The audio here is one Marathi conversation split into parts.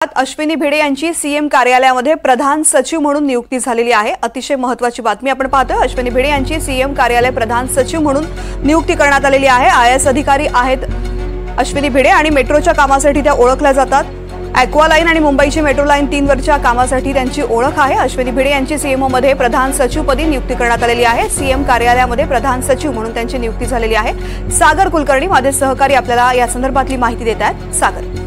अश्विनी भिडे यांची सीएम कार्यालयामध्ये प्रधान सचिव म्हणून नियुक्ती झालेली आहे। अतिशय महत्त्वाची बातमी आपण पाहतोय। अश्विनी भिडे यांची सीएम कार्यालय प्रधान सचिव म्हणून नियुक्ती करण्यात आलेली आहे। आयएएस अधिकारी आहेत अश्विनी भिडे आणि मेट्रोच्या कामासाठी त्या ओळखल्या जातात। ॲक्वा लाईन आणि मुंबईची मेट्रो लाईन 3 वरच्या कामासाठी त्यांची ओळख आहे। अश्विनी भिडे यांची सीएमओ मध्ये प्रधान सचिवपदी नियुक्ती करण्यात आलेली आहे। सीएम कार्यालयामध्ये प्रधान सचिव म्हणून त्यांची नियुक्ती झालेली आहे। सागर कुलकर्णी माझे सहकारी आपल्याला या संदर्भातली माहिती देत आहेत। सागर,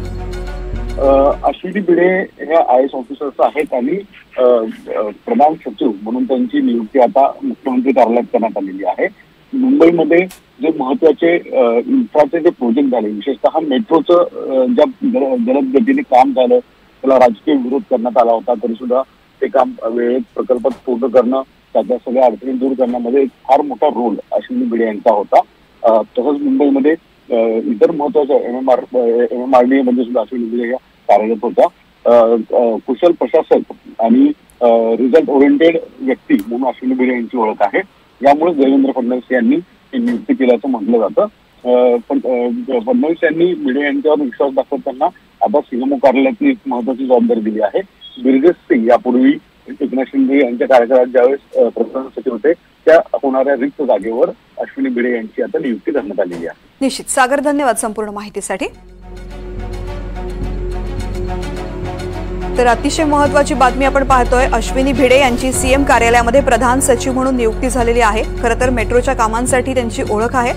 अश्विनी भिडे हे आयएएस ऑफिसर्स आहेत आणि प्रधान सचिव म्हणून त्यांची नियुक्ती आता मुख्यमंत्री कार्यालयात करण्यात आलेली आहे। मुंबईमध्ये जे महत्त्वाचे इन्फ्राचे जे प्रोजेक्ट झाले, विशेषतः मेट्रोचं ज्या जलद गतीने काम झालं, त्याला राजकीय विरोध करण्यात आला होता, तरी सुद्धा ते काम वेळेत प्रकल्पात पूर्ण करणं, त्याच्या सगळ्या अडचणी दूर करण्यामध्ये एक फार मोठा रोल अश्विनी भिडे यांचा होता। तसंच मुंबईमध्ये इतर महत्वाच्या एमएमआरडीए मध्ये सुद्धा अश्विनी भिडे या कार्यरत होत्या। कुशल प्रशासक आणि रिझल्ट ओरिएंटेड व्यक्ती म्हणून अश्विनी भिडे यांची ओळख आहे। यामुळे देवेंद्र फडणवीस यांनी ही नियुक्ती केल्याचं म्हटलं जातं। पण फडणवीस यांनी भिडे यांच्यावर विश्वास दाखवताना आता सीएमओ कार्यालयातली एक महत्वाची जबाबदारी दिली आहे। बिरजेश सिंग यापूर्वी एकनाथ शिंदे यांच्या कार्यकाळात ज्यावेळेस प्रधान सचिव होते, त्या होणाऱ्या रिक्त जागेवर अश्विनी भिडे यांची आता नियुक्ती करण्यात आलेली आहे। निश्चित सागर, धन्यवाद संपूर्ण माहितीसाठी। तर अतिशय महत्त्वाची बातमी आपण पाहतोय। अश्विनी भिडे यांची सीएम कार्यालयामध्ये प्रधान सचिव म्हणून नियुक्ती झालेली आहे। खरं तर मेट्रोच्या कामांसाठी त्यांची ओळख आहे।